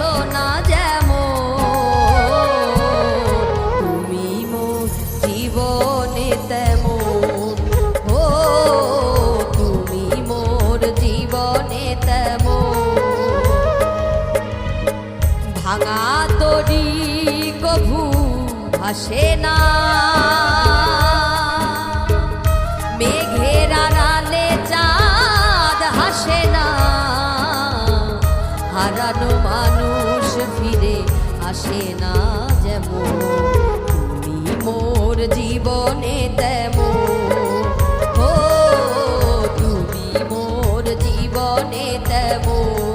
গেছো না যেমন, তুমি মোর জীবনে তেমন। ও তুমি মোর জীবনে তেমন। ভাঙা তরি কভু ভাসে না, মেঘের আড়ালে চাঁদ হাসে না। হারানো মানুষ ফিরে আসে না যেমন, তুমি মোর জীবনে তেমন। ও তুমি মোর জীবনে তেমন।